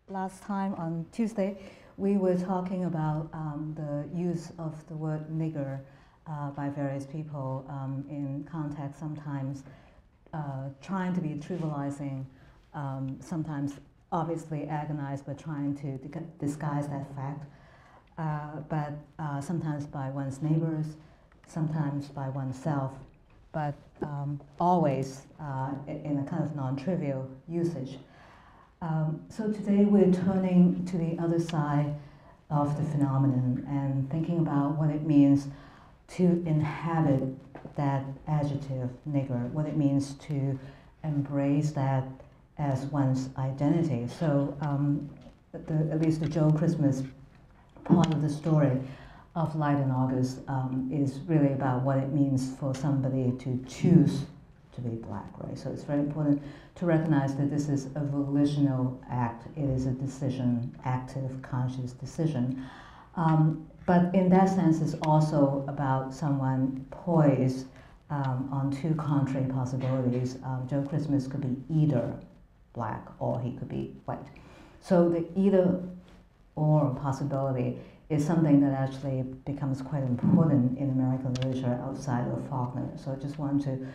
last time on Tuesday, we were talking about the use of the word nigger by various people in context, sometimes trying to be trivializing, sometimes obviously agonized, but trying to disguise that fact, but sometimes by one's neighbors, sometimes by oneself, but always in a kind of non-trivial usage. So today we're turning to the other side of the phenomenon and thinking about what it means to inhabit that adjective, nigger, what it means to embrace that as one's identity. So at least the Joe Christmas part of the story of Light in August is really about what it means for somebody to choose to be black, right? So it's very important to recognize that this is a volitional act. It is a decision, active, conscious decision. But in that sense, it's also about someone poised on two contrary possibilities. Joe Christmas could be either black or he could be white. So the either or possibility is something that actually becomes quite important in American literature outside of Faulkner. So I just wanted to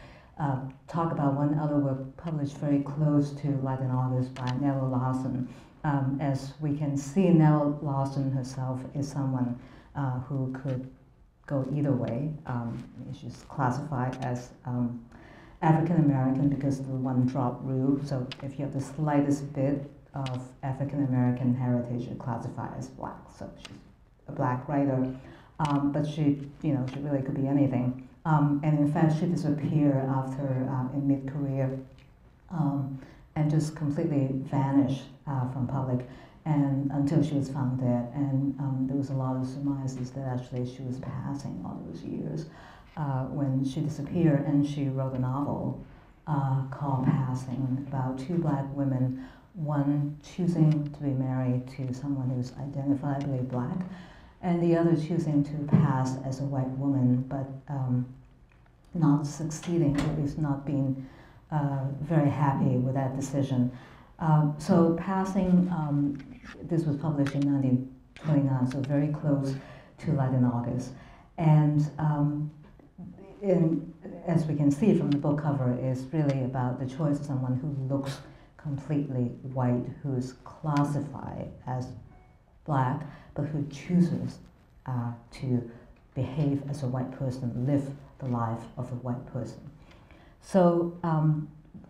talk about one other work published very close to Light in August by Nella Larsen. As we can see, Nella Larsen herself is someone who could go either way. She's classified as African American because of the one-drop rule. So if you have the slightest bit of African American heritage, you're classified as black. So she's a black writer, but she really could be anything. And in fact, she disappeared after in mid-career and just completely vanished from public, and until she was found dead. And there was a lot of surmises that actually she was passing all those years when she disappeared. And she wrote a novel called Passing about two black women, one choosing to be married to someone who's identifiably black, and the other choosing to pass as a white woman, but not succeeding, or at least not being very happy with that decision. So Passing, this was published in 1929, so very close to Light in August. And as we can see from the book cover, is really about the choice of someone who looks completely white, who is classified as black, but who chooses to behave as a white person, live the life of a white person. So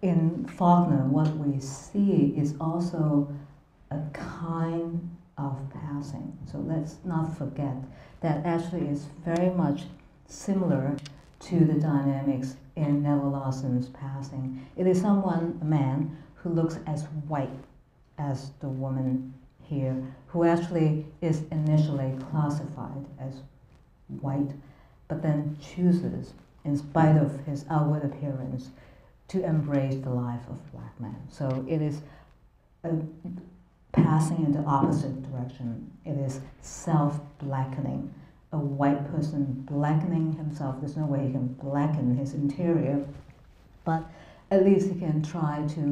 in Faulkner, what we see is also a kind of passing. So let's not forget that actually is very much similar to the dynamics in Nella Larsen's Passing. It is someone, a man, who looks as white as the woman here, who actually is initially classified as white, but then chooses, in spite of his outward appearance, to embrace the life of a black man. So it is a passing in the opposite direction. It is self-blackening. A white person blackening himself. There's no way he can blacken his interior, but at least he can try to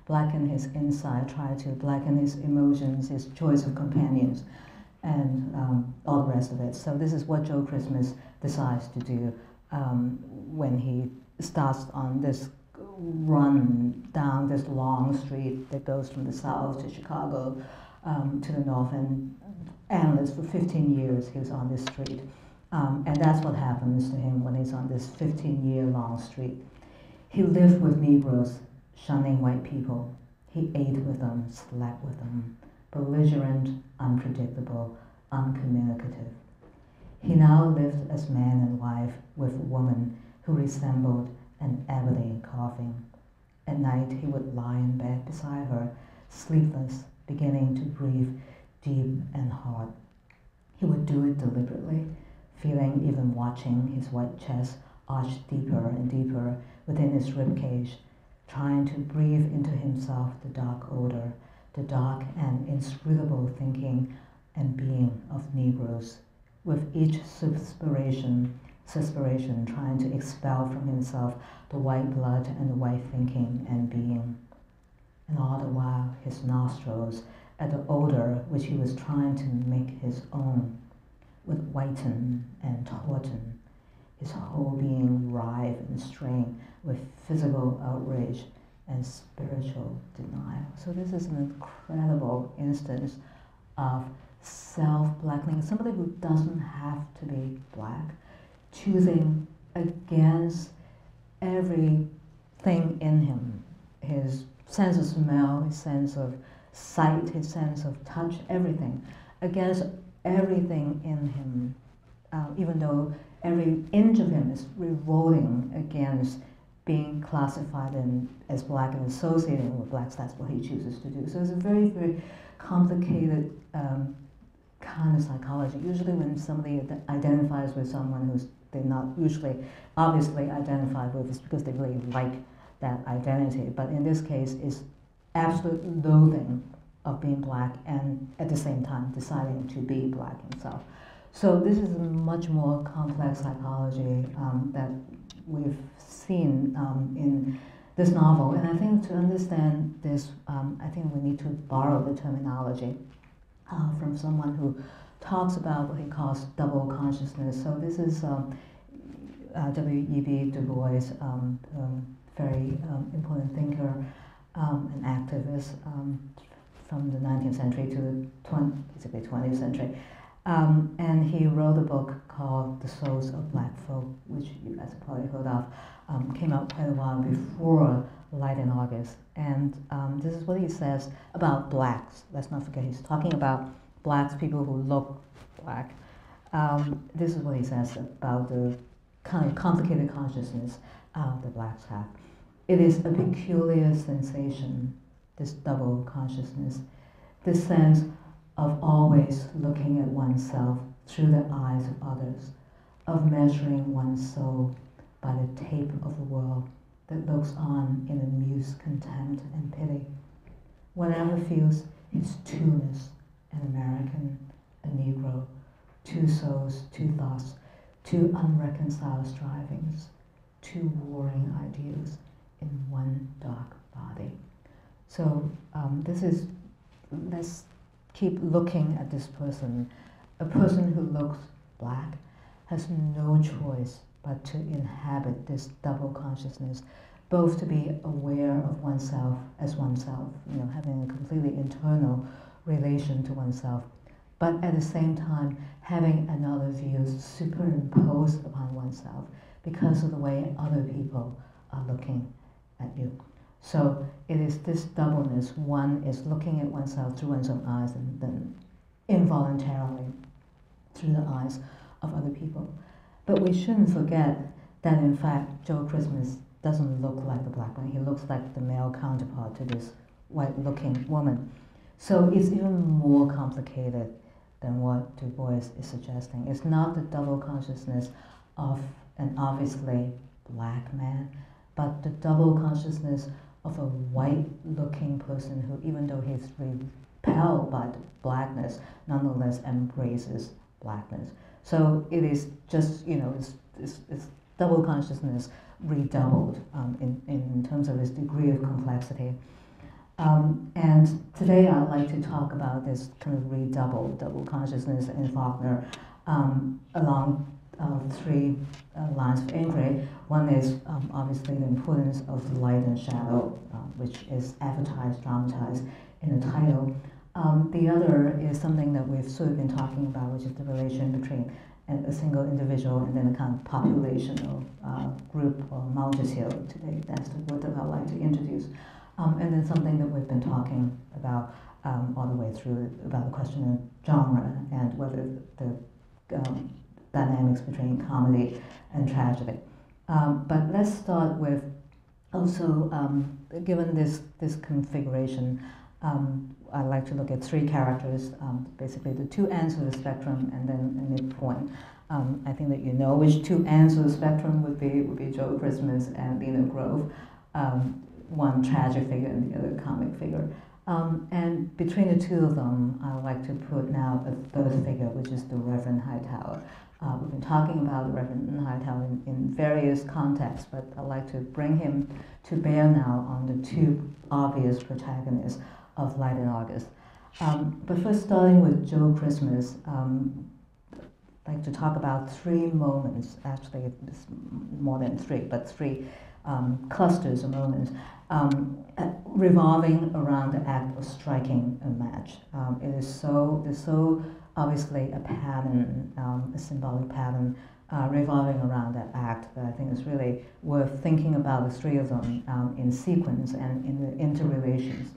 blacken his inside, try to blacken his emotions, his choice of companions, and all the rest of it. So this is what Joe Christmas decides to do when he starts on this run down this long street that goes from the south to Chicago to the north, and analyst for 15 years he was on this street. And that's what happens to him when he's on this 15-year long street. He lived with Negroes, shunning white people. He ate with them, slept with them, belligerent, unpredictable, uncommunicative. He now lived as man and wife with a woman who resembled an ebony carving. At night he would lie in bed beside her, sleepless, beginning to breathe deep and hard. He would do it deliberately, feeling, even watching, his white chest arch deeper and deeper within his ribcage, trying to breathe into himself the dark odor, the dark and inscrutable thinking and being of Negroes, with each suspiration trying to expel from himself the white blood and the white thinking and being. and all the while his nostrils at the odor which he was trying to make his own would whiten and tauten, his whole being writhe and strain with physical outrage and spiritual denial. So this is an incredible instance of self-blackening, somebody who doesn't have to be black, choosing against everything in him, his sense of smell, his sense of sight, his sense of touch, everything, against everything in him, even though every inch of him is revolting against being classified as black and associating with blacks. That's what he chooses to do. So it's a very, very complicated kind of psychology. Usually when somebody identifies with someone who's they're not usually obviously identified with, it's because they really like that identity. But in this case, it's absolute loathing of being black and at the same time deciding to be black himself. So this is a much more complex psychology that we've seen in this novel. And I think to understand this, I think we need to borrow the terminology from someone who talks about what he calls double consciousness. So this is W.E.B. Du Bois, very important thinker and activist from the 19th century to the basically 20th century. And he wrote a book called The Souls of Black Folk, which you guys have probably heard of, came out quite a while before Light in August. And this is what he says about blacks. Let's not forget, he's talking about blacks, people who look black. This is what he says about the kind of complicated consciousness that blacks have. It is a peculiar sensation, this double consciousness, this sense of always looking at oneself through the eyes of others, of measuring one's soul by the tape of the world that looks on in amused contempt and pity. One ever feels its two-ness, an American, a Negro, two souls, two thoughts, two unreconciled strivings, two warring ideals in one dark body. So this is, let's keep looking at this person. A person who looks black has no choice but to inhabit this double consciousness, both to be aware of oneself as oneself, having a completely internal relation to oneself, but at the same time having another view superimposed upon oneself because of the way other people are looking at you. So it is this doubleness. One is looking at oneself through one's own eyes and then involuntarily through the eyes of other people. But we shouldn't forget that in fact Joe Christmas doesn't look like the black one. He looks like the male counterpart to this white-looking woman. So it's even more complicated than what Du Bois is suggesting. It's not the double consciousness of an obviously black man, but the double consciousness of a white-looking person who, even though he's repelled by the blackness, nonetheless embraces blackness. So it is just, it's double consciousness redoubled in terms of its degree of complexity. And today I'd like to talk about this kind of redoubled double consciousness in Faulkner along three lines of inquiry. One is obviously the importance of light and shadow, which is advertised, dramatized in the title. The other is something that we've sort of been talking about, which is the relation between a single individual and then a kind of populational group or multitude. Today, that's the word that I'd like to introduce. And then something that we've been talking about all the way through, about the question of genre and whether the dynamics between comedy and tragedy. But let's start with also, given this configuration, I'd like to look at three characters, basically the two ends of the spectrum and then a midpoint. I think that you know which two ends of the spectrum would be Joe Christmas and Lena Grove. One tragic figure and the other comic figure. And between the two of them, I would like to put now a third figure, which is the Reverend Hightower. We've been talking about the Reverend Hightower in various contexts, but I'd like to bring him to bear now on the two obvious protagonists of Light in August. But first, starting with Joe Christmas, I'd like to talk about three moments, actually it's more than three, but three clusters of moments, revolving around the act of striking a match. It is so obviously a pattern, a symbolic pattern, revolving around that act that I think is really worth thinking about, the three of them in sequence and in the interrelations.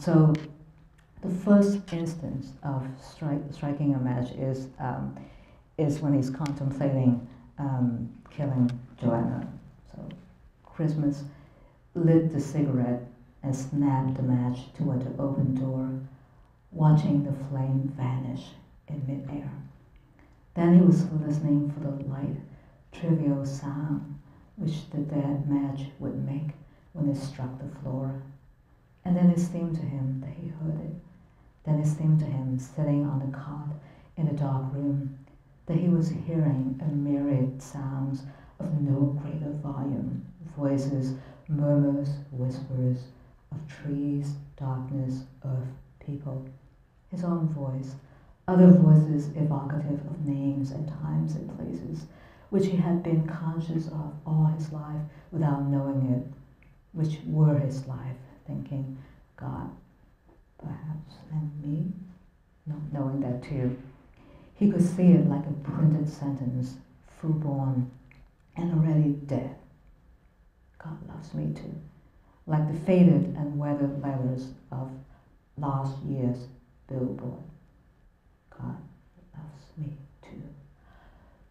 So the first instance of striking a match is when he's contemplating killing Joanna. So Christmas lit the cigarette and snapped the match toward the open door, watching the flame vanish in midair. Then he was listening for the light, trivial sound which the dead match would make when it struck the floor. And then it seemed to him that he heard it. Then it seemed to him, sitting on the cot in the dark room, that he was hearing a myriad sounds of no greater volume, voices, murmurs, whispers, of trees, darkness, earth, people. His own voice, other voices evocative of names and times and places, which he had been conscious of all his life without knowing it, which were his life, thinking, God, perhaps, and me, not knowing that too. He could see it like a printed sentence, full-born and already dead. God loves me too, like the faded and weathered letters of last year's billboard. God loves me too.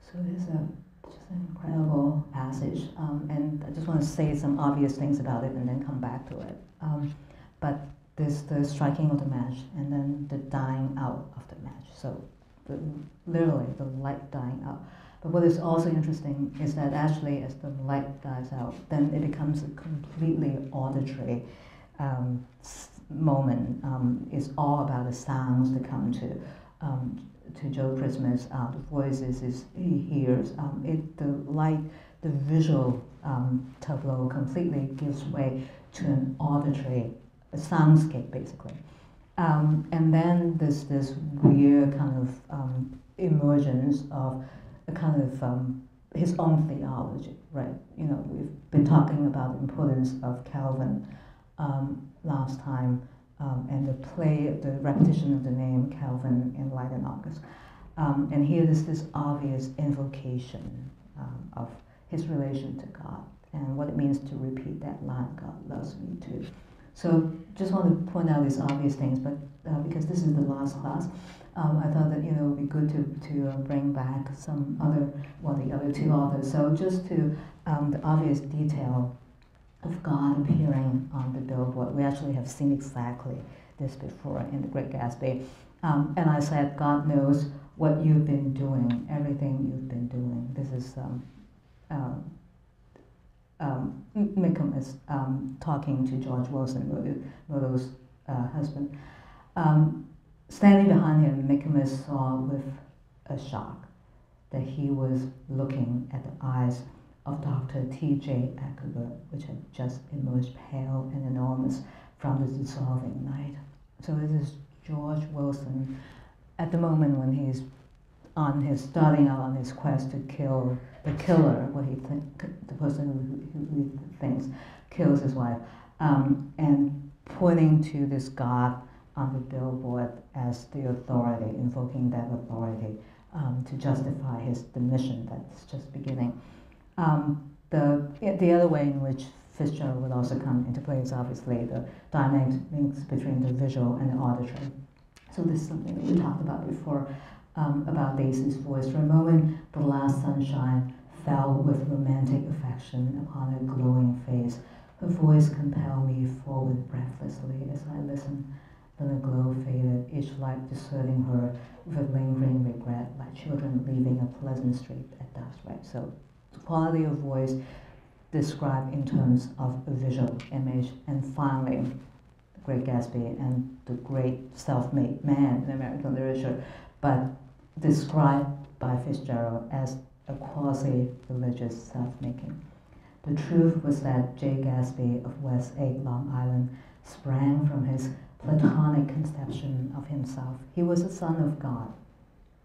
So there's just an incredible passage, and I just want to say some obvious things about it and then come back to it. But there's the striking of the match and then the dying out of the match. So literally the light dying out. But what is also interesting is that actually as the light dies out, then it becomes a completely auditory moment. It's all about the sounds that come to Joe Christmas, the voices he hears. The light, the visual tableau completely gives way to an auditory, a soundscape basically. And then there's this weird kind of emergence of a kind of his own theology, right? You know, we've been talking about the importance of Calvin last time, and the repetition of the name Calvin in Light in August. And here there's this obvious invocation of his relation to God and what it means to repeat that line, God loves me too. So just want to point out these obvious things, but because this is the last class, I thought that it would be good to bring back some other, the other two authors. So just to the obvious detail of God appearing on the billboard. We actually have seen exactly this before in The Great Gatsby. And I said, God knows what you've been doing, everything you've been doing. This is Michaelis talking to George Wilson, Murdo's husband. Standing behind him, Michaelis saw with a shock that he was looking at the eyes of Dr. T.J. Eckert, which had just emerged pale and enormous from the dissolving night. So this is George Wilson at the moment when he's starting out on his quest to kill the killer, the person who he thinks kills his wife, and pointing to this God on the billboard as the authority, invoking that authority to justify the mission that's just beginning. The other way in which Fitzgerald would also come into play is obviously the dynamics between the visual and the auditory. So this is something that we talked about before, about Daisy's voice. For a moment, the last sunshine fell with romantic affection upon her glowing face. Her voice compelled me forward breathlessly as I listened. Then the glow faded, each light deserting her with a lingering regret, like children leaving a pleasant street at dusk, right? So the quality of voice described in terms of a visual image. And finally, The Great Gatsby and the great self-made man in American literature, but described by Fitzgerald as a quasi-religious self-making. The truth was that J. Gatsby of West 8 Long Island sprang from his Platonic conception of himself. He was a son of God,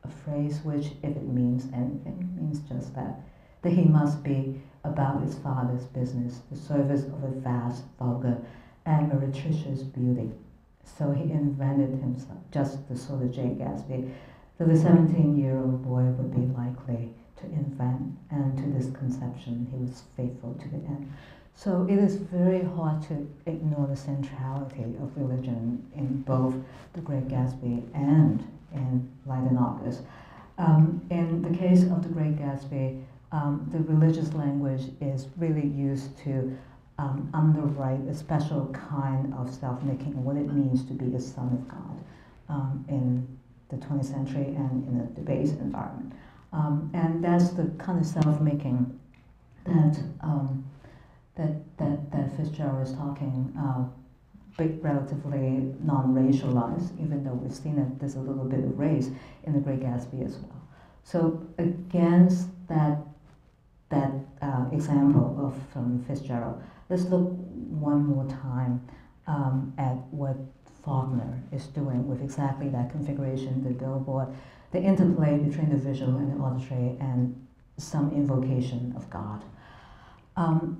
a phrase which, if it means anything, means just that he must be about his father's business, the service of a vast, vulgar, and meretricious beauty. So he invented himself, just the sort of J. Gatsby that a 17-year-old boy would be likely to invent, and to this conception he was faithful to the end. So it is very hard to ignore the centrality of religion in both The Great Gatsby and in Light and August. In the case of The Great Gatsby, the religious language is really used to underwrite a special kind of self-making, what it means to be a son of God in the 20th century and in a debate environment. And that's the kind of self-making that Fitzgerald is talking, relatively non-racialized, even though we've seen that there's a little bit of race in The Great Gatsby as well. So against that example from Fitzgerald, let's look one more time at what Faulkner is doing with exactly that configuration, the billboard, the interplay between the visual and the auditory, and some invocation of God.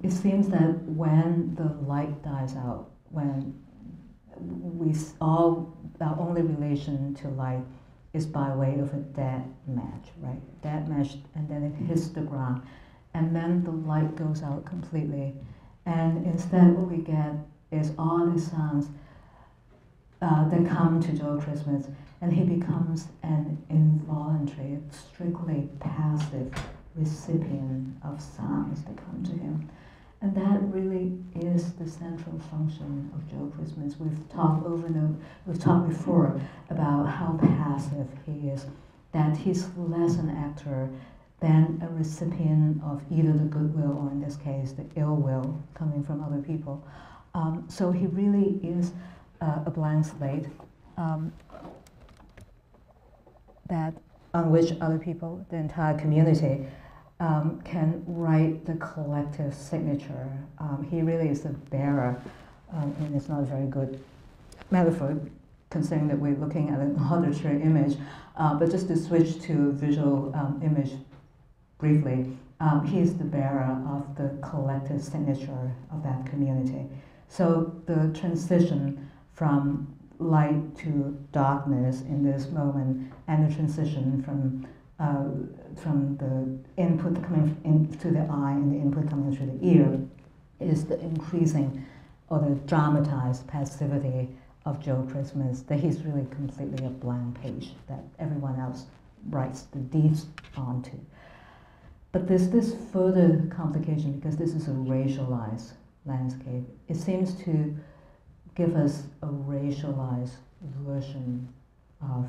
It seems that when the light dies out, when our only relation to light is by way of a dead match, right? Dead match, and then it hits the ground, and then the light goes out completely, and instead what we get is all these sounds that come to Joe Christmas, and he becomes an involuntary, strictly passive recipient of sounds that come to him. And that really is the central function of Joe Christmas. We've talked we've talked before about how passive he is, that he's less an actor than a recipient of either the goodwill or, in this case, the ill will coming from other people. So he really is a blank slate that on which other people, the entire community, can write the collective signature. He really is the bearer, and it's not a very good metaphor considering that we're looking at an auditory image, but just to switch to visual image briefly, he is the bearer of the collective signature of that community. So the transition from light to darkness in this moment, and the transition from the input coming into the eye and the input coming through the ear, is the increasing or the dramatized passivity of Joe Christmas, that he's really completely a blank page that everyone else writes the deeds onto. But there's this further complication, because this is a racialized landscape. It seems to give us a racialized version of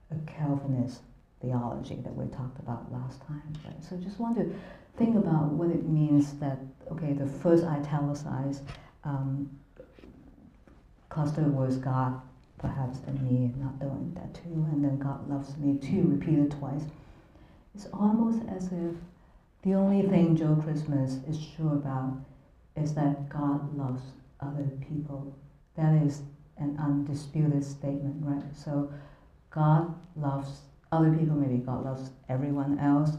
a Calvinist theology that we talked about last time, right? So just want to think about what it means that, okay, the first italicized cluster was God, perhaps, and me, not doing that too, and then God loves me too, repeated twice. It's almost as if the only thing Joe Christmas is sure about is that God loves other people. That is an undisputed statement, right? So God loves other people, maybe God loves everyone else,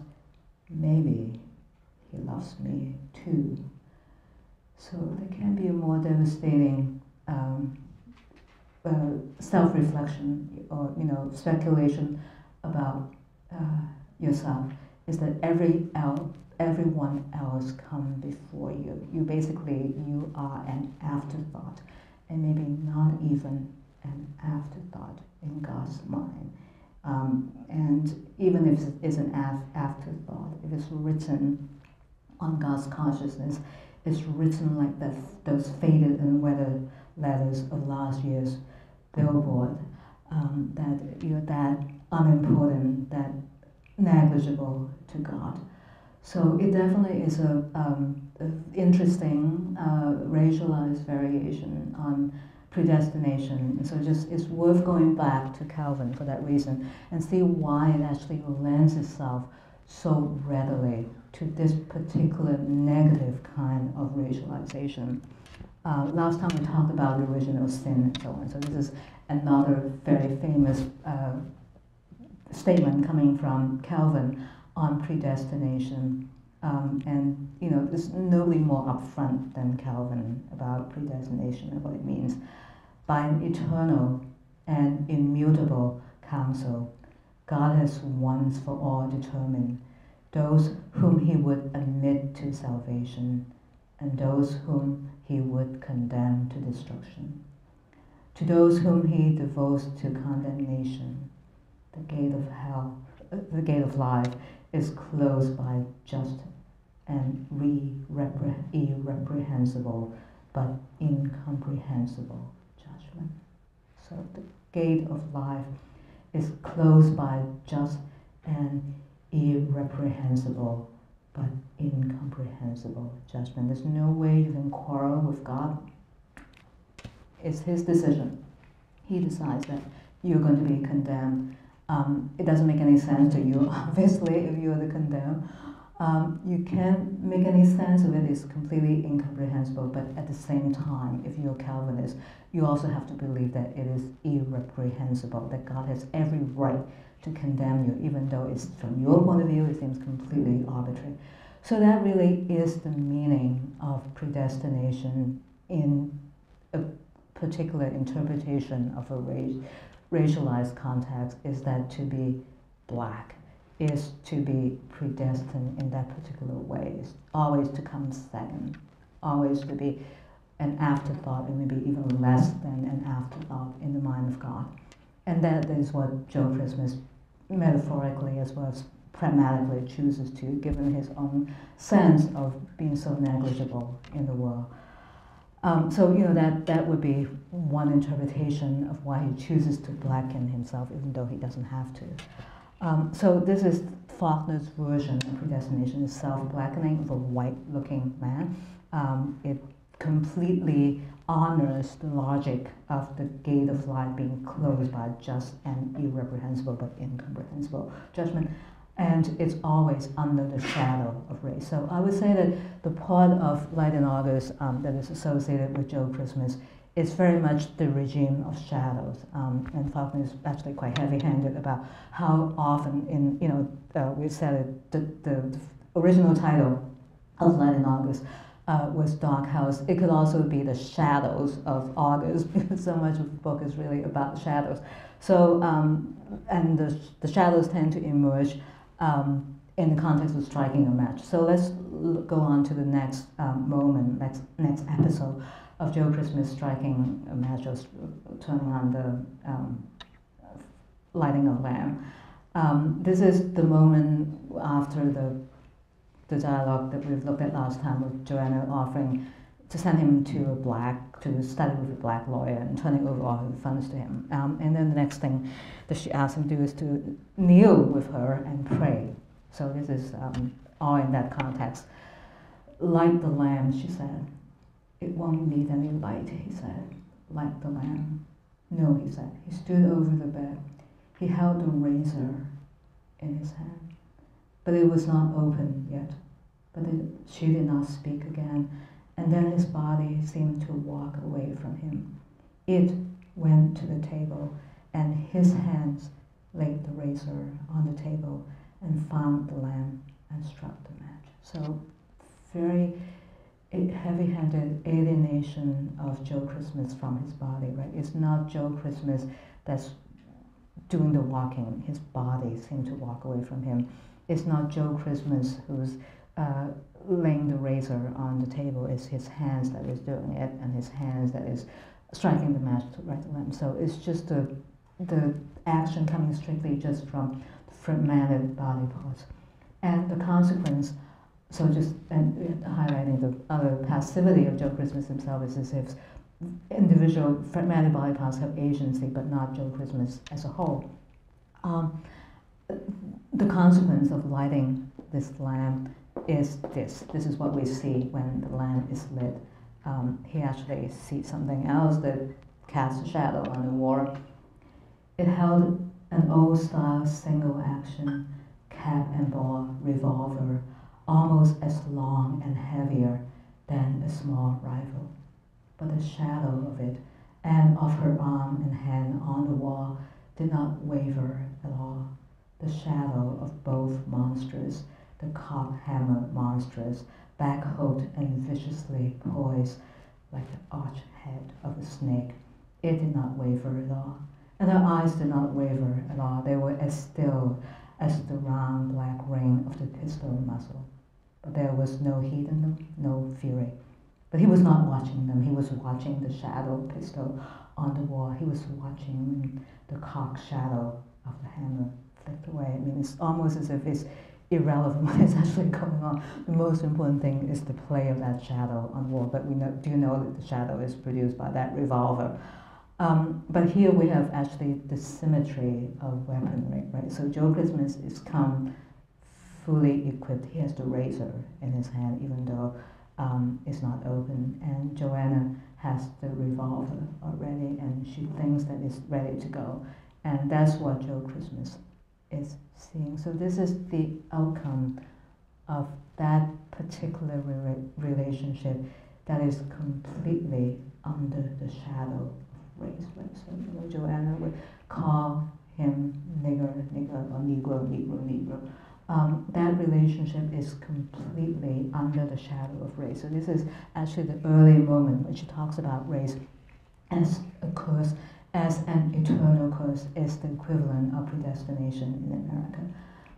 maybe he loves me too. So there can be a more devastating self-reflection or speculation about yourself, is that everyone else come before you. You are an afterthought, and maybe not even an afterthought in God's mind. And even if it's an afterthought, if it's written on God's consciousness, it's written like those faded and weathered letters of last year's billboard, that you're that unimportant, that negligible to God. So it definitely is a interesting racialized variation on predestination. And so just it's worth going back to Calvin for that reason and see why it actually lends itself so readily to this particular negative kind of racialization. Last time we talked about the original sin and so on. So this is another very famous statement coming from Calvin on predestination. And you know, there's nobody more upfront than Calvin about predestination and what it means. By an eternal and immutable counsel, God has once for all determined those whom he would admit to salvation and those whom he would condemn to destruction. To those whom he devotes to condemnation, the gate of hell, the gate of life is closed by just and irreprehensible but incomprehensible judgment. So the gate of life is closed by just and irreprehensible but incomprehensible judgment. There's no way you can quarrel with God. It's his decision. He decides that you're going to be condemned. It doesn't make any sense to you, obviously, if you're the condemned. You can't make any sense of it. It's completely incomprehensible, but at the same time, if you're a Calvinist, you also have to believe that it is irreprehensible, that God has every right to condemn you, even though it's, from your point of view, it seems completely arbitrary. So that really is the meaning of predestination in a particular interpretation of a racialized context, is that to be black is to be predestined in that particular way, is always to come second, always to be an afterthought, and maybe even less than an afterthought in the mind of God. And that is what Joe Christmas metaphorically as well as pragmatically chooses to, given his own sense of being so negligible in the world. So you know, that would be one interpretation of why he chooses to blacken himself, even though he doesn't have to. So this is Faulkner's version of predestination, is self-blackening of a white-looking man. It completely honors the logic of the gate of life being closed by just and irreprehensible but incomprehensible judgment. And it's always under the shadow of race. So I would say that the part of Light in August that is associated with Joe Christmas is very much the regime of shadows. And Faulkner is actually quite heavy-handed about how often in, you know, we said it, the original title of Light in August was Dark House. It could also be the shadows of August, because so much of the book is really about the shadows. So, and the shadows tend to emerge in the context of striking a match. So let's go on to the next moment, next episode of Joe Christmas striking a match, or turning on the lighting a lamp. This is the moment after the dialogue that we've looked at last time, with Joanna offering to send him to study with a black lawyer and turning over all her funds to him. And then the next thing that she asks him to do is to kneel with her and pray. So this is all in that context. Light the lamp, she said. It won't need any light, he said. Light the lamp. No, he said. He stood over the bed. He held the razor in his hand. But it was not open yet. But she did not speak again. And then his body seemed to walk away from him. It went to the table, and his hands laid the razor on the table and found the lamp and struck the match. So very heavy-handed alienation of Joe Christmas from his body, right? It's not Joe Christmas that's doing the walking. His body seemed to walk away from him. It's not Joe Christmas who's laying the razor on the table. It's his hands that is doing it, and his hands that is striking the match to light the lamp. So it's just the action coming strictly just from fragmented body parts. And the consequence, so just highlighting the other passivity of Joe Christmas himself, is as if individual fragmented body parts have agency, but not Joe Christmas as a whole. The consequence of lighting this lamp is this. This is what we see when the lamp is lit. He actually sees something else that cast a shadow on the wall. It held an old-style single-action cap and ball revolver, almost as long and heavier than a small rifle. But the shadow of it and of her arm and hand on the wall did not waver at all. The shadow of both monsters, the cock-hammer monsters, back-hooked and viciously poised like the arched head of a snake. It did not waver at all. And her eyes did not waver at all. They were as still as the round black ring of the pistol muzzle. But there was no heat in them, no fury. But he was not watching them. He was watching the shadow pistol on the wall. He was watching the cock shadow of the hammer flicked away. I mean, it's almost as if it's irrelevant what is actually going on. The most important thing is the play of that shadow on the wall. But we do know that the shadow is produced by that revolver. But here we have actually the symmetry of weaponry, right? So Joe Christmas is come fully equipped. He has the razor in his hand, even though it's not open. And Joanna has the revolver already, and she thinks that it's ready to go. And that's what Joe Christmas is seeing. So this is the outcome of that particular relationship that is completely under the shadow race, right? So Joanna would call him nigger, nigger, or negro, negro, negro. That relationship is completely under the shadow of race. So this is actually the early moment when she talks about race as a curse, as an eternal curse, is the equivalent of predestination in America.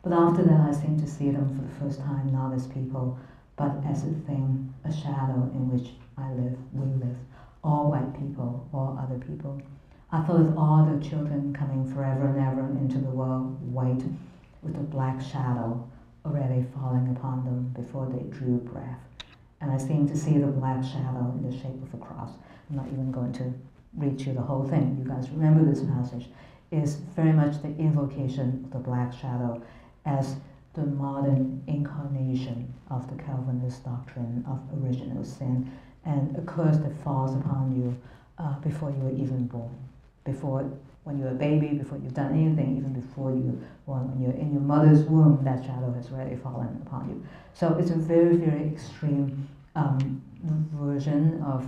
But after that, I seem to see them for the first time not as people, but as a thing, a shadow in which I live, we live. All white people, all other people. I thought of all the children coming forever and ever into the world white, with a black shadow already falling upon them before they drew breath. And I seem to see the black shadow in the shape of a cross. I'm not even going to read you the whole thing. You guys remember this passage. Is very much the invocation of the black shadow as the modern incarnation of the Calvinist doctrine of original sin, and a curse that falls upon you before you were even born, before when you're a baby, before you've done anything, even before you, when you're in your mother's womb, that shadow has already fallen upon you. So it's a very, very extreme version of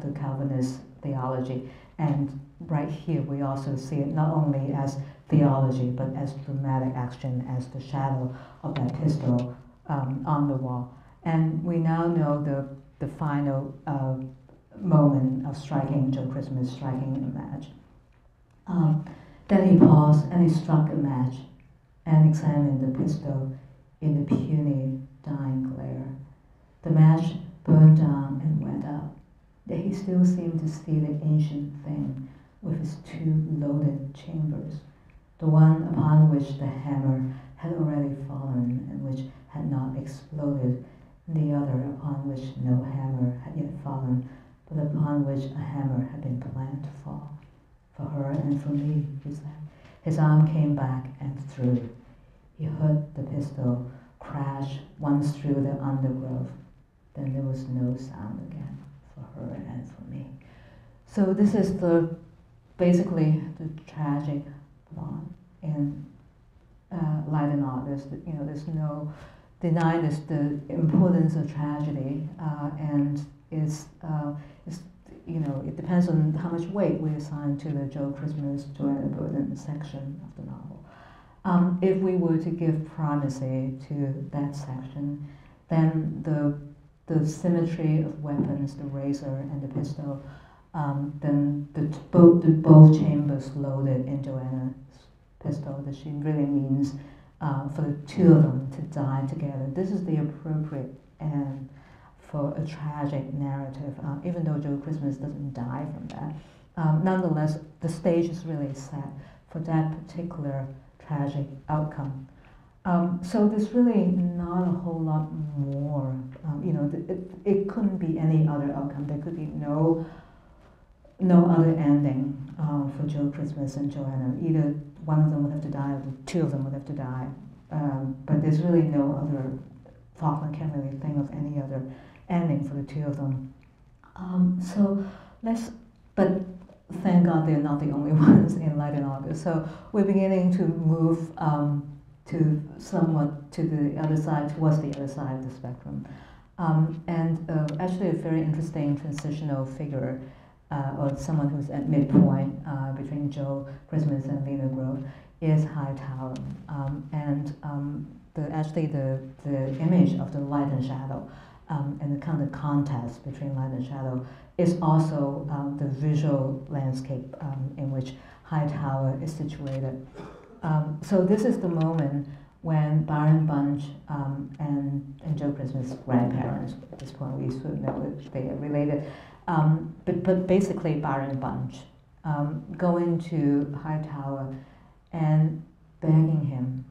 the Calvinist theology. And right here we also see it not only as theology, but as dramatic action, as the shadow of that pistol on the wall. And we now know the final moment of striking Joe Christmas, striking a match. Then he paused and he struck a match and examined the pistol in the puny, dying glare. The match burned down and went out, yet he still seemed to see the ancient thing with its two loaded chambers, the one upon which the hammer had already fallen and which had not exploded, and the other upon which no hammer had yet fallen, but upon which a hammer had been planned to fall. For her and for me, he said. His arm came back and threw. He heard the pistol crash once through the undergrowth. Then there was no sound again for her and for me. So this is basically the tragic plot in Light and Art. There's no denying the importance of tragedy, and it depends on how much weight we assign to the Joe Christmas, Joanna Burden section of the novel. If we were to give primacy to that section, then the symmetry of weapons, the razor and the pistol, then both chambers loaded in Joanna's pistol, that she really means for the two of them to die together. This is the appropriate end for a tragic narrative, even though Joe Christmas doesn't die from that. Nonetheless, the stage is really set for that particular tragic outcome. So there's really not a whole lot more. It couldn't be any other outcome. There could be no other ending for Joe Christmas and Joanna. Either one of them would have to die, or the two of them would have to die. But there's really no other. Faulkner can't really think of any other ending for the two of them. But thank God they're not the only ones in Light in August. So we're beginning to move to somewhat to the other side, towards the other side of the spectrum. Actually a very interesting transitional figure, or someone who's at midpoint between Joe Christmas and Lena is Hightower. Actually the image of the light and shadow and the kind of contrast between light and shadow is also the visual landscape in which Hightower is situated. So this is the moment when Byron Bunch and Joe Christmas' grandparents, at this point we sort of know that they are related, but basically Byron Bunch, go into Hightower and begging him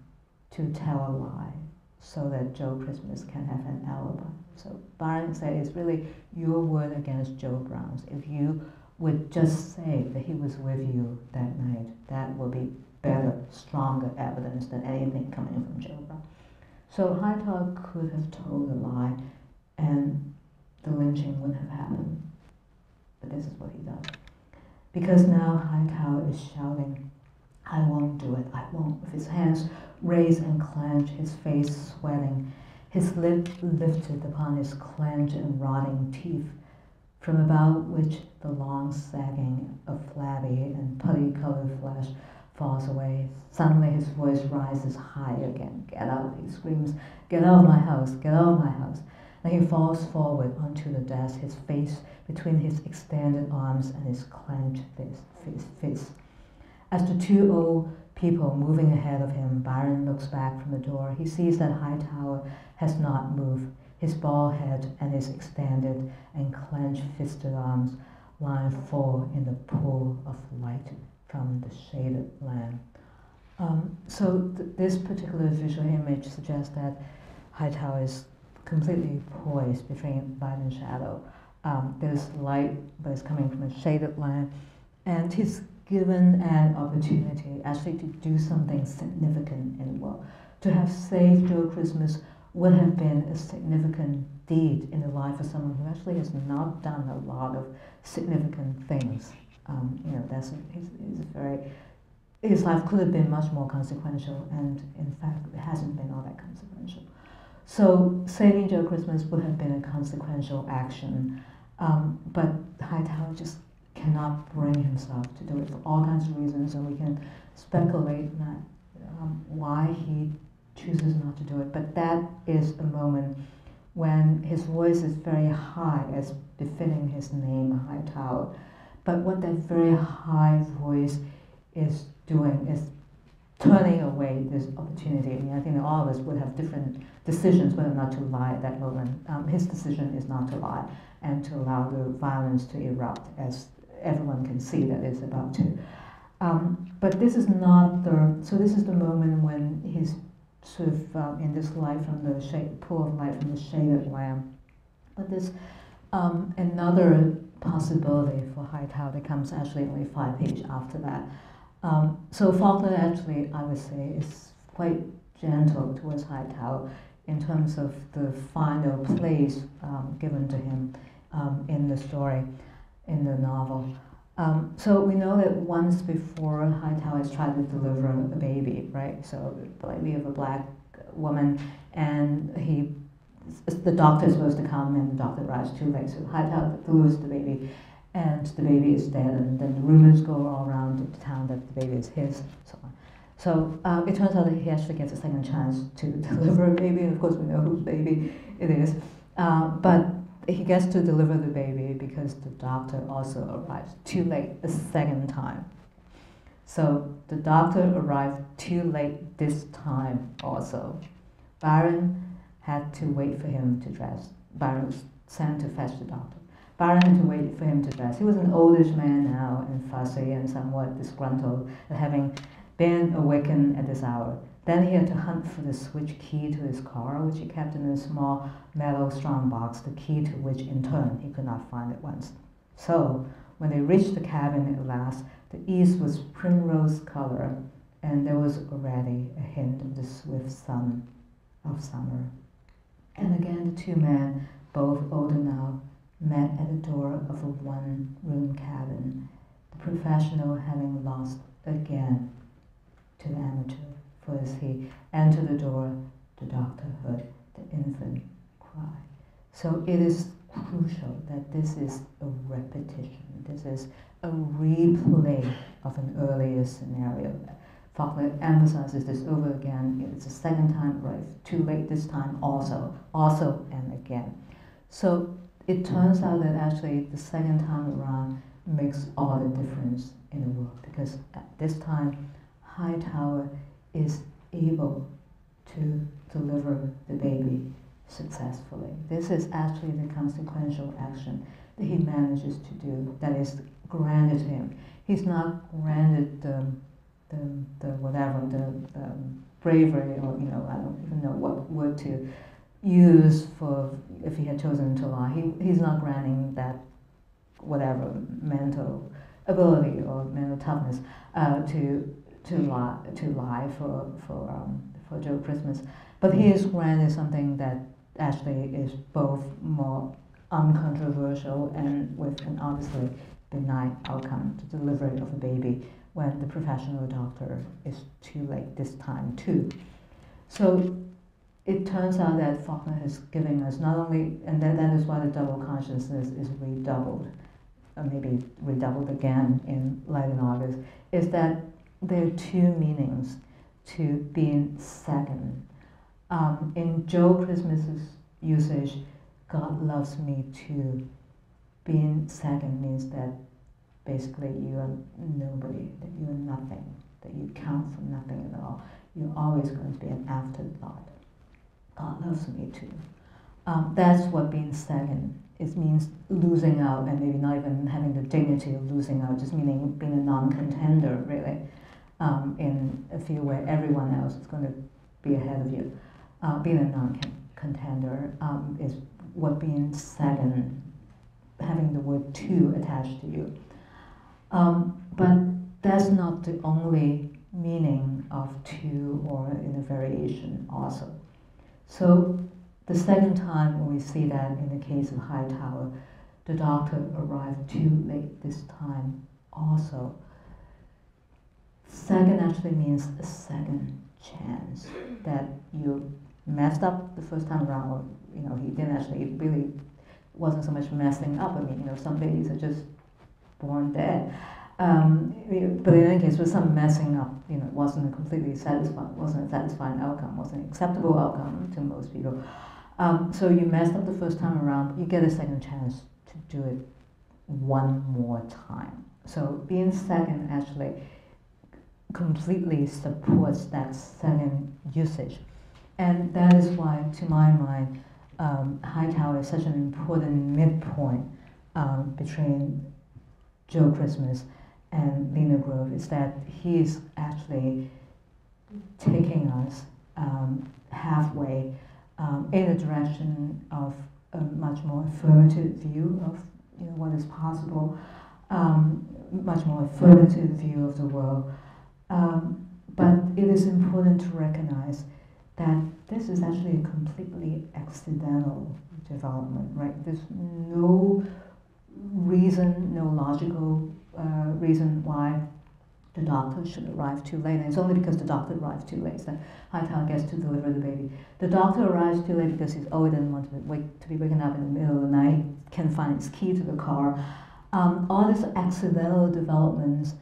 to tell a lie so that Joe Christmas can have an alibi. So Byron said, it's really your word against Joe Brown's. If you would just say that he was with you that night, that will be better, stronger evidence than anything coming from Joe Brown. So Hightower could have told a lie and the lynching wouldn't have happened. But this is what he does. Because now Hightower is shouting, I won't do it, I won't. With his hands raised and clenched, his face sweating, his lip lifted upon his clenched and rotting teeth, from about which the long sagging of flabby and putty-colored flesh falls away. Suddenly his voice rises high again. Get out, he screams. Get out of my house, get out of my house. Then he falls forward onto the desk, his face between his extended arms and his clenched fist. As the two old people moving ahead of him, Byron looks back from the door. He sees that Hightower has not moved. His bald head and his extended and clenched fisted arms lying full in the pool of light from the shaded lamp. This particular visual image suggests that Hightower is completely poised between light and shadow. There's light, but it's coming from a shaded lamp, and he's given an opportunity actually to do something significant in the world. To have saved Joe Christmas would have been a significant deed in the life of someone who actually has not done a lot of significant things. His life could have been much more consequential, and in fact it hasn't been all that consequential. So saving Joe Christmas would have been a consequential action, but Hightower just cannot bring himself to do it for all kinds of reasons, and we can speculate why he chooses not to do it. But that is a moment when his voice is very high, as befitting his name, Hightower. But what that very high voice is doing is turning away this opportunity. I mean, I think all of us would have different decisions whether or not to lie at that moment. His decision is not to lie and to allow the violence to erupt, as everyone can see that it's about to. But this is not this is the moment when he's sort of in this light from the pool of light from the shaded lamp. But there's another possibility for Hightower that comes actually only 5 pages after that. So Faulkner actually, I would say, is quite gentle towards Hightower in terms of the final place given to him in the story, in the novel. So we know that once before Hightower has tried to deliver a baby, right? So we have a black woman, and the doctor is supposed to come, and the doctor arrives too late. So Hightower delivers the baby, and the baby is dead, and then the rumors go all around the town that the baby is his, so on. So it turns out that he actually gets a second chance to deliver a baby, and of course we know whose baby it is. But he gets to deliver the baby because the doctor also arrives too late a second time. So the doctor arrived too late this time also. Byron had to wait for him to dress. Byron was sent to fetch the doctor. Byron had to wait for him to dress. He was an oldish man now, and fussy and somewhat disgruntled at having been awakened at this hour. Then he had to hunt for the switch key to his car, which he kept in a small metal strong box, the key to which in turn he could not find at once. So when they reached the cabin at last, the east was primrose color, and there was already a hint of the swift sun of summer. And again the two men, both older now, met at the door of a one-room cabin. professional having lost again to the amateur, for as he entered the door, the doctor heard the infant cry. So it is crucial that this is a repetition. This is a replay of an earlier scenario. Faulkner emphasizes this over again. It's the second time, right? Too late this time also and again. So it turns out that actually the second time around makes all the difference in the world, because at this time Hightower is able to deliver the baby successfully. This is actually the consequential action that he manages to do, that is granted him. He's not granted the bravery, or I don't even know what word to use for if he had chosen to lie. He's not granting that whatever mental ability or mental toughness to lie for Joe Christmas, but he is granted something that actually is both more uncontroversial and with an obviously benign outcome, the delivery of a baby when the professional doctor is too late this time too. So it turns out that Faulkner has given us not only, and that is why the double consciousness is redoubled, or maybe redoubled again in Light in August, is that there are two meanings to being second. In Joe Christmas's usage, God loves me too. Being second means that basically you are nobody, that you are nothing, that you count for nothing at all. You're always going to be an afterthought. God loves me too. That's what being second. It means losing out, and maybe not even having the dignity of losing out, just meaning being a non-contender, really, in a field where everyone else is going to be ahead of you. Being a non-contender is what being second, having the word two attached to you. But that's not the only meaning of two, or in a variation also. So the second time we see that in the case of Hightower, the doctor arrived too late this time also. Second actually means a second chance, that you messed up the first time around, or he didn't actually, it really wasn't so much messing up. I mean, some babies are just born dead. But in any case, with some messing up, it wasn't a completely wasn't a satisfying outcome, wasn't an acceptable outcome to most people. So you messed up the first time around, you get a second chance to do it one more time. So being second actually completely supports that second usage. And that is why, to my mind, Hightower is such an important midpoint between Joe Christmas and Lena Grove, is that he is actually taking us halfway in a direction of a much more affirmative view of what is possible, much more affirmative view of the world. But it is important to recognize that this is actually a completely accidental development, right? There's no reason, no logical reason why the doctor should arrive too late. And it's only because the doctor arrived too late that Hightower gets to deliver the baby. The doctor arrives too late because he doesn't want to be waken up in the middle of the night, can't find his key to the car. All these accidental developments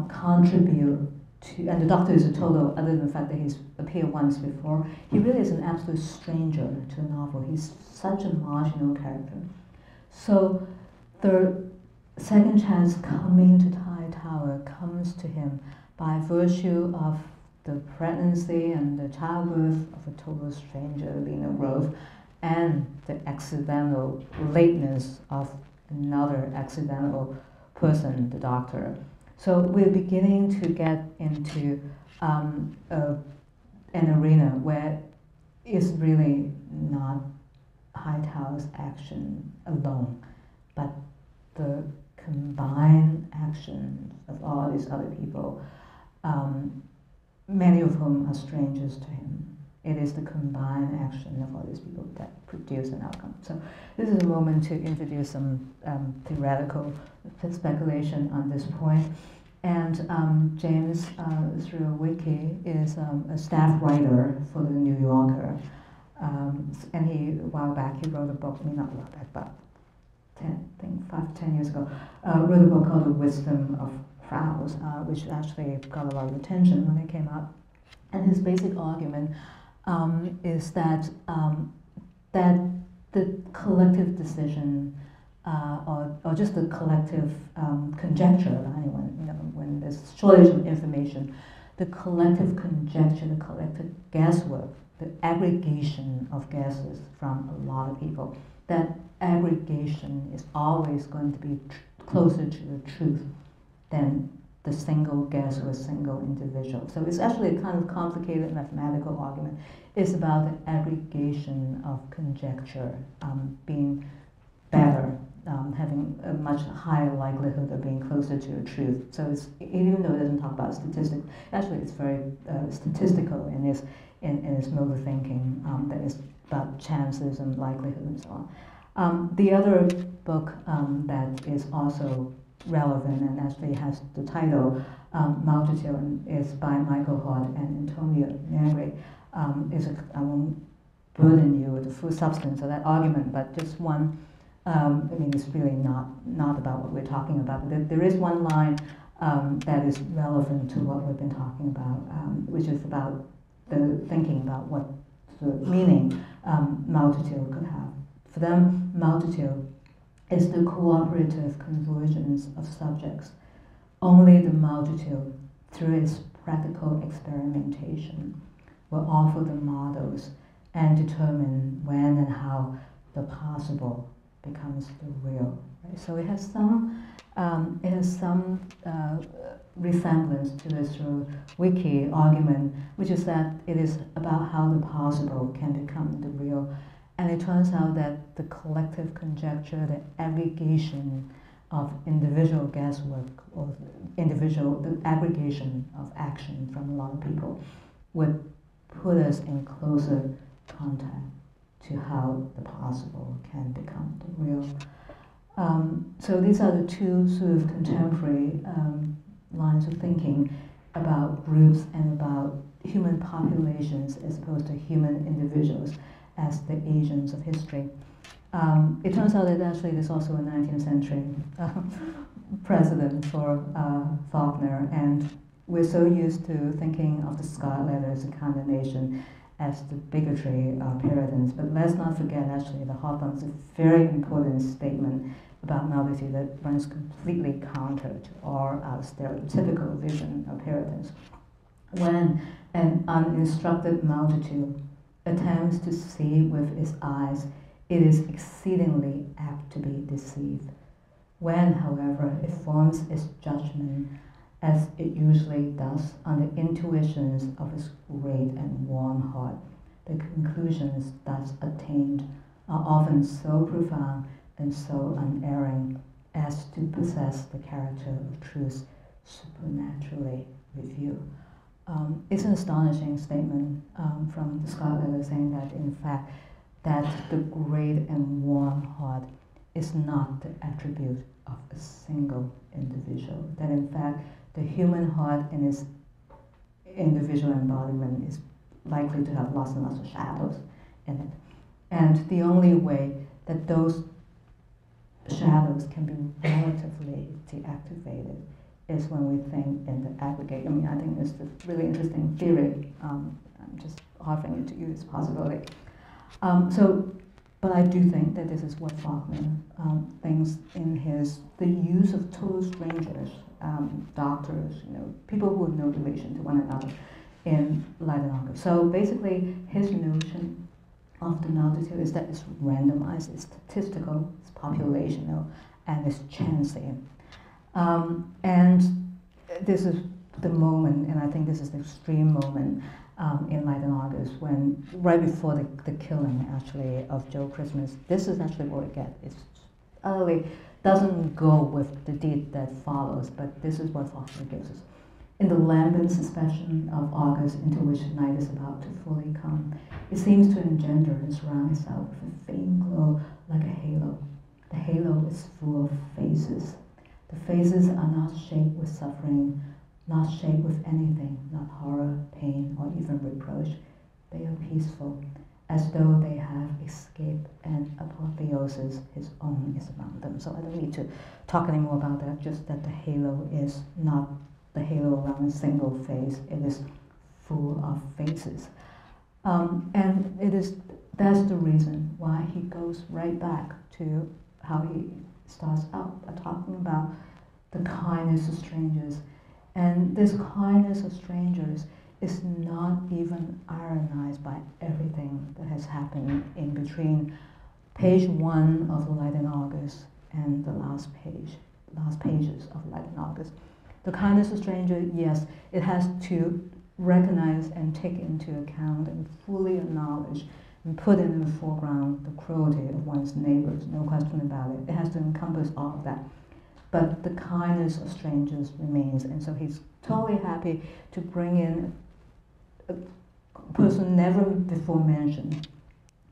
contribute to, and the doctor is a total, other than the fact that he's appeared once before, he really is an absolute stranger to the novel. He's such a marginal character. So the second chance coming to Hightower comes to him by virtue of the pregnancy and the childbirth of a total stranger, Lena Grove, and the accidental lateness of another accidental person, the doctor. So we're beginning to get into an arena where it's really not Hightower's action alone, but the combined action of all these other people, many of whom are strangers to him. It is the combined action of all these people that produce an outcome. So this is a moment to introduce some theoretical speculation on this point. And James, through Wiki, is a staff writer for the New Yorker. And he, a while back, he wrote a book, I mean not a while back, but 5-10 years ago, wrote a book called The Wisdom of Crowds, which actually got a lot of attention when it came out. And his basic argument is that that the collective decision or just the collective conjecture of anyone, you know, when there's shortage of information, the collective conjecture, the collective guesswork, the aggregation of guesses from a lot of people, that aggregation is always going to be closer to the truth than the single guess or a single individual. So it's actually a kind of complicated mathematical argument. It's about the aggregation of conjecture being better, having a much higher likelihood of being closer to the truth. So it's, even though it doesn't talk about statistics, actually it's very statistical in its mode of thinking, that is about chances and likelihood and so on. The other book that is also relevant and actually has the title Multitude, and is by Michael Hart and Antonio Negri. I won't burden you with the full substance of that argument, but just one. I mean, it's really not about what we're talking about, but there is one line that is relevant to what we've been talking about, which is about the thinking about what sort of meaning multitude could have. For them, multitude is the cooperative convergence of subjects. Only the multitude, through its practical experimentation, will offer the models and determine when and how the possible becomes the real. Right? So it has some resemblance to this Wiki argument, which is that it is about how the possible can become the real. And it turns out that the collective conjecture, the aggregation of individual guesswork, or the aggregation of action from a lot of people, would put us in closer contact to how the possible can become the real. So these are the two sort of contemporary lines of thinking about groups and about human populations as opposed to human individuals as the agents of history. It turns out that actually there's also a 19th century precedent for Faulkner, and we're so used to thinking of the Scott letters and condemnation as the bigotry paradigms, but let's not forget actually the Hawthorne's a very important statement about multitude that runs completely counter to our stereotypical vision of paradigms. When an uninstructed multitude attempts to see with its eyes, it is exceedingly apt to be deceived. When, however, it forms its judgment, as it usually does, on the intuitions of its great and warm heart, the conclusions thus attained are often so profound and so unerring as to possess the character of truth supernaturally revealed. It's an astonishing statement from the Scott letter saying that, in fact, that the great and warm heart is not the attribute of a single individual. That, in fact, the human heart in its individual embodiment is likely to have lots and lots of shadows in it. And the only way that those shadows can be relatively deactivated is when we think in the aggregate. I mean, I think it's a really interesting theory. I'm just offering it to you as a possibility. But I do think that this is what Faulkner thinks in the use of total strangers, doctors, people who have no relation to one another in Light and Dark. So basically, his notion of the multitude is that it's randomized, it's statistical, it's populational, and it's chancy. And this is the moment, and I think this is the extreme moment in Light and August, when right before the killing, actually, of Joe Christmas, this is actually what we get. It's utterly doesn't go with the deed that follows, but this is what Faulkner gives us. in the lambent suspension of August into which night is about to fully come, it seems to engender and surround itself with a faint glow like a halo. The halo is full of faces. The faces are not shaped with suffering, not shaped with anything, not horror, pain, or even reproach. They are peaceful, as though they have escaped an apotheosis. His own is among them. So I don't need to talk anymore about that, just that the halo is not the halo around a single face. It is full of faces. And that's the reason why he goes right back to how he starts out by talking about the kindness of strangers. And this kindness of strangers is not even ironized by everything that has happened in between page 1 of Light in August and the last pages of Light in August. The kindness of stranger, yes, it has to recognize and take into account and fully acknowledge and put in the foreground the cruelty of one's neighbors, no question about it. It has to encompass all of that. But the kindness of strangers remains, and so he's totally happy to bring in a person never before mentioned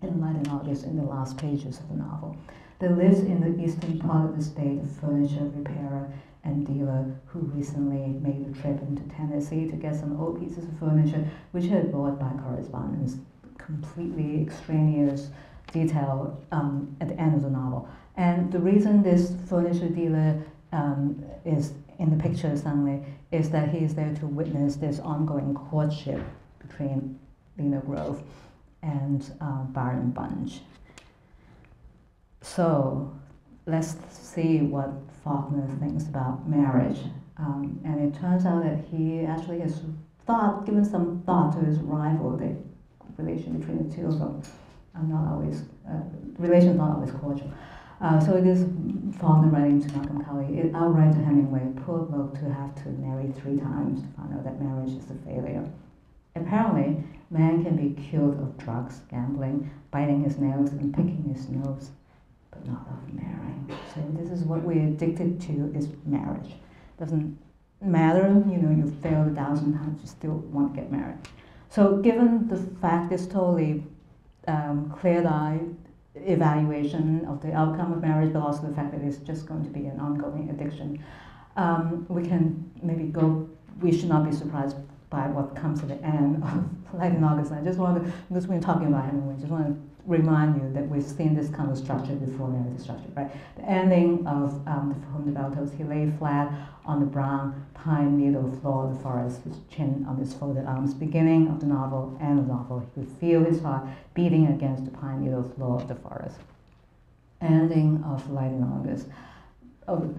in Light in August in the last pages of the novel, that lives in the eastern part of the state, a furniture repairer and dealer who recently made a trip into Tennessee to get some old pieces of furniture which he had bought by correspondence. Completely extraneous detail at the end of the novel. And the reason this furniture dealer is in the picture suddenly is that he is there to witness this ongoing courtship between Lena Grove and Byron Bunch. So let's see what Faulkner thinks about marriage. And it turns out that he actually has given some thought to his rival, the relation between the two of them. Relations not always cordial. So it is Faulkner writing to Malcolm Cowley. I'll write to Hemingway, poor bloke to have to marry 3 times to find out that marriage is a failure. Apparently, man can be cured of drugs, gambling, biting his nails, and picking his nose, but not of marrying. So this is what we're addicted to, is marriage. Doesn't matter, you failed 1,000 times, you still want to get married. So given the fact this totally clear-eyed evaluation of the outcome of marriage, but also the fact that it's just going to be an ongoing addiction, we should not be surprised by what comes at the end of Light in August. I just want to, because we're talking about Hemingway, just want to remind you that we've seen this kind of structure before, narrative structure, right? The ending of From the Baltos, he lay flat on the brown pine needle floor of the forest, his chin on his folded arms. Beginning of the novel, end of the novel, he could feel his heart beating against the pine needle floor of the forest. Ending of Light in August,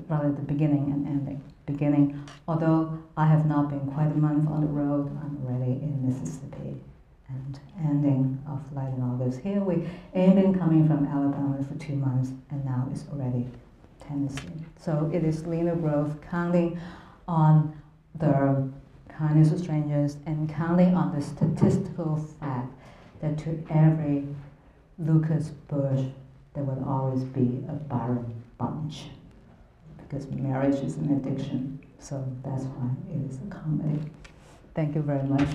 rather the beginning and ending. Beginning, although I have not been quite a month on the road, I'm already in Mississippi. And ending of Light in August. Here we ain't been coming from Alabama for 2 months, and now it's already Tennessee. So it is Lena Grove counting on the kindness of strangers and counting on the statistical fact that to every Lucas Bush there will always be a Byron Bunch, because marriage is an addiction. So that's why it is a comedy. Thank you very much.